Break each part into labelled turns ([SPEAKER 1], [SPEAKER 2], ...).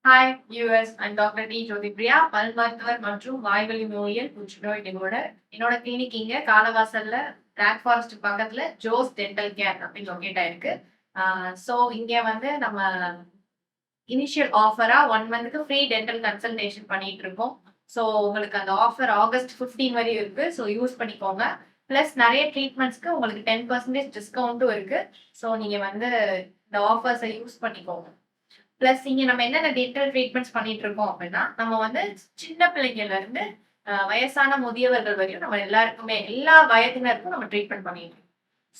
[SPEAKER 1] Hi us and doctor D Jothipriya, பல் மருத்துவர் மற்றும் வாய்வழி நோயியல் புற்றுநோய் நிபுணர். என்னோட கிளினிக் இங்க காலவாசல்ல பிளாக் ஃபாரஸ்ட் பக்கத்துல ஜோஸ் டென்டல் கேர் அப்படின்னு லொக்கேட் ஆயிருக்கு. ஸோ இங்க வந்து நம்ம இனிஷியல் ஆஃபரா 1 மந்த்க்கு ஃப்ரீ டென்டல் கன்சல்டேஷன் பண்ணிட்டு இருக்கோம். ஸோ உங்களுக்கு அந்த ஆஃபர் ஆகஸ்ட் 15 வரையும் இருக்கு. ஸோ யூஸ் பண்ணிக்கோங்க. பிளஸ் நிறைய ட்ரீட்மெண்ட்ஸ்க்கு உங்களுக்கு 10% டிஸ்கவுண்ட்டும் இருக்கு. ஸோ நீங்க வந்து இந்த ஆஃபர்ஸை யூஸ் பண்ணிக்கோங்க. பிளஸ் இங்க நம்ம என்னென்ன டென்டல் ட்ரீட்மெண்ட்ஸ் பண்ணிட்டு இருக்கோம் அப்படின்னா, நம்ம வந்து சின்ன பிள்ளைங்கள்ல இருந்து வயசான முதியவர்கள் வரையும் நம்ம எல்லாருக்குமே எல்லா வயதினருக்கும் நம்ம ட்ரீட்மெண்ட் பண்ணிட்டு இருக்கோம்.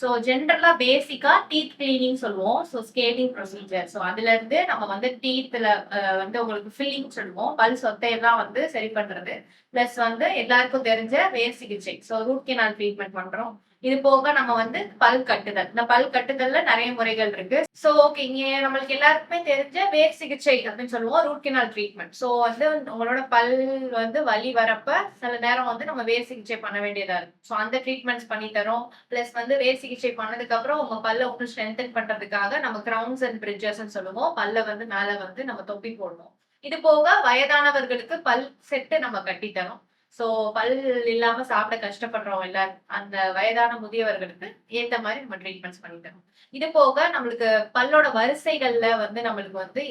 [SPEAKER 1] ஸோ ஜென்ரலா பேசிக்கா டீத் கிளீனிங் சொல்லுவோம். So scaling procedure. ஸோ அதுல இருந்து நம்ம வந்து டீத்ல வந்து உங்களுக்கு ஃபில்லிங் சொல்லுவோம். பல் சொத்தையெல்லாம் வந்து சரி பண்றது. பிளஸ் வந்து எல்லாருக்கும் தெரிஞ்ச வேர் சிகிச்சை. ஸோ ரூட் கெனால் ட்ரீட்மெண்ட் பண்றோம். இது போக நம்ம வந்து பல் கட்டுதல். இந்த பல் கட்டுதல்ல நிறைய முறைகள் இருக்கு. சோ ஓகே, இங்க நம்மளுக்கு எல்லாருக்குமே தெரிஞ்ச வேர் சிகிச்சை அப்படின்னு சொல்லுவோம், ரூட் கெனால் ட்ரீட்மெண்ட். சோ வந்து உங்களோட பல் வந்து வலி வரப்ப சில நேரம் வந்து நம்ம வேர் சிகிச்சை பண்ண வேண்டியதா இருக்கு. சோ அந்த ட்ரீட்மெண்ட்ஸ் பண்ணி தரோம். பிளஸ் வந்து வேர் சிகிச்சை பண்ணதுக்கு அப்புறம் உங்க பல்ல இன்னும் ஸ்ட்ரென்தன் பண்றதுக்காக நம்ம கிரவுன்ஸ் அண்ட் பிரிட்ஜஸ் சொல்லுவோம். பல்ல வந்து மேல வந்து நம்ம தொப்பி போடுவோம். இது போக வயதானவர்களுக்கு பல் செட்டு நம்ம கட்டி தரோம். சோ பல் இல்லாம சாப்பிட கஷ்டப்படுறோம் எல்லாரும். அந்த வயதான முதியவர்களுக்கு ஏத்த மாதிரி நம்ம ட்ரீட்மெண்ட்ஸ் பண்ணி தரோம். இது போக நம்மளுக்கு பல்லோட வரிசைகள்ல வந்து நம்மளுக்கு வந்து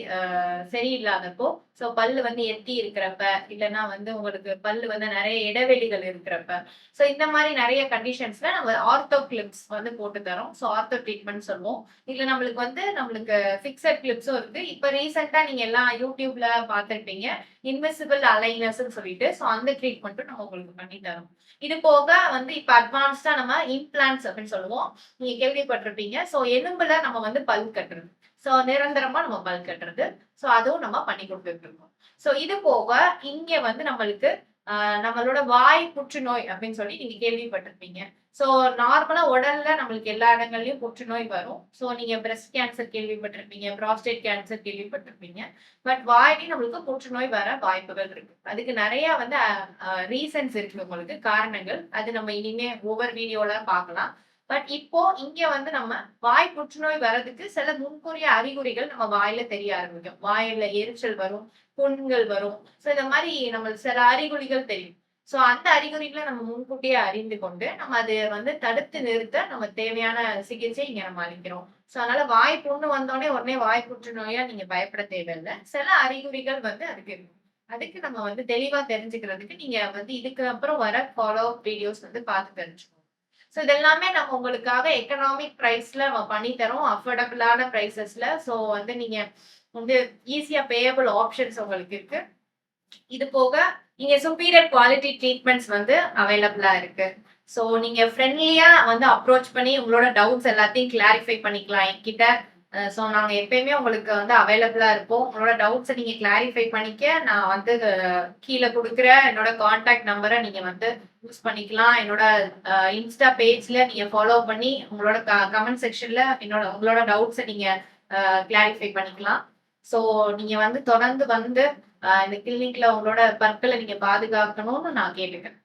[SPEAKER 1] சரியில்லாதப்போ, சோ பல்லு வந்து எத்தி இருக்கிறப்ப, இல்லன்னா வந்து உங்களுக்கு பல்லு வந்து நிறைய இடைவெளிகள் இருக்கிறப்ப, சோ இந்த மாதிரி நிறைய கண்டிஷன்ஸ்ல நம்ம ஆர்த்தோ கிளிப்ஸ் வந்து போட்டு தரோம். சோ ஆர்த்தோ ட்ரீட்மெண்ட் சொல்லுவோம். இதுல நம்மளுக்கு ஃபிக்ஸட் கிளிப்ஸும் இருக்கு. இப்ப ரீசெண்டா நீங்க எல்லாம் யூடியூப்ல பார்த்திருப்பீங்க. இன்விசிபிள் அலைனர்ஸ்ன்னு சொல்லிட்டு, சோ அந்த ட்ரீட்மெண்ட்டும் நம்ம உங்களுக்கு பண்ணி தரோம். இது போக வந்து இப்ப அட்வான்ஸ்டா நம்ம இம்ப்ளான்ட்ஸ் அப்படின்னு சொல்லுவோம். நீங்க கேள்விப்பட்டிருப்பீங்க. சோ எலும்புல நம்ம வந்து பல் கட்டுறது. சோ நிரந்தரமா நம்ம பல் கட்டுறது. சோ அதுவும் நம்ம பண்ணி கொடுத்துட்டு இருக்கோம். சோ இது போக இங்க வந்து நம்மளுக்கு நம்மளோட வாய் புற்றுநோய் அப்படின்னு சொல்லி நீங்க கேள்விப்பட்டிருப்பீங்க. சோ நார்மலா உடல்ல நம்மளுக்கு எல்லா இடங்கள்லயும் புற்றுநோய் வரும். சோ நீங்க பிரஸ்ட் கேன்சர் கேள்விப்பட்டிருப்பீங்க, புரோஸ்டேட் கேன்சர் கேள்விப்பட்டிருப்பீங்க. பட் வாயிலையும் நம்மளுக்கு புற்றுநோய் வர வாய்ப்புகள் இருக்கு. அதுக்கு நிறைய வந்து ரீசன்ஸ் இருக்கு, உங்களுக்கு காரணங்கள். அது நம்ம இனிமே ஒவ்வொரு வீடியோல பார்க்கலாம். பட் இப்போ இங்க வந்து நம்ம வாய் புற்றுநோய் வர்றதுக்கு சில முன்கூறிய அறிகுறிகள் நம்ம வாயில தெரிய ஆரம்பிக்கும். வாயில எரிச்சல் வரும், புண்கள் வரும். சோ இந்த மாதிரி நம்மளுக்கு சில அறிகுறிகள் தெரியும். சோ அந்த அறிகுறிகளை நம்ம முன்கூட்டியே அறிந்து கொண்டு நம்ம அதை வந்து தடுத்து நிறுத்த நம்ம தேவையான சிகிச்சை இங்க நம்ம அளிக்கிறோம். சோ அதனால வாய் புண்ணு வந்தோடனே உடனே வாய் புற்றுநோயா நீங்க பயப்பட தேவையில்லை. சில அறிகுறிகள் வந்து அதுக்கு இருக்கும். அதுக்கு நம்ம வந்து தெளிவா தெரிஞ்சுக்கிறதுக்கு நீங்க வந்து இதுக்கு அப்புறம் வர ஃபாலோ வீடியோஸ் வந்து பார்த்து தெரிஞ்சுக்கணும். சோ இதெல்லாமே நம்ம உங்களுக்காக எக்கனாமிக் பிரைஸ்ல நம்ம பண்ணி தரோம். அஃபோர்டபுளான பிரைசஸ்ல. சோ வந்து நீங்க வந்து ஈஸியா பேயபிள் ஆப்ஷன்ஸ் உங்களுக்கு இருக்கு. இது போக இங்க சுப்பீரியர் குவாலிட்டி ட்ரீட்மெண்ட்ஸ் வந்து அவைலபிளா இருக்கு. சோ நீங்க ஃப்ரெண்ட்லியா வந்து அப்ரோச் பண்ணி உங்களோட டவுட்ஸ் எல்லாத்தையும் கிளாரிஃபை பண்ணிக்கலாம் என்கிட்ட. சோ நாங்க எப்பயுமே உங்களுக்கு வந்து அவைலபிளா இருப்போம். உங்களோட டவுட்ஸை நீங்க கிளாரிஃபை பண்ணிக்க நான் வந்து கீழே கொடுக்குற என்னோட கான்டாக்ட் நம்பரை நீங்க வந்து யூஸ் பண்ணிக்கலாம். என்னோட இன்ஸ்டா பேஜ்ல நீங்க ஃபாலோ பண்ணி உங்களோட கமெண்ட் செக்ஷன்ல உங்களோட டவுட்ஸை நீங்க கிளாரிஃபை பண்ணிக்கலாம். சோ நீங்க வந்து தொடர்ந்து வந்து இந்த கிளினிக்ல உங்களோட பற்களை நீங்க பாதுகாக்கணும்னு நான் கேட்டுக்கிறேன்.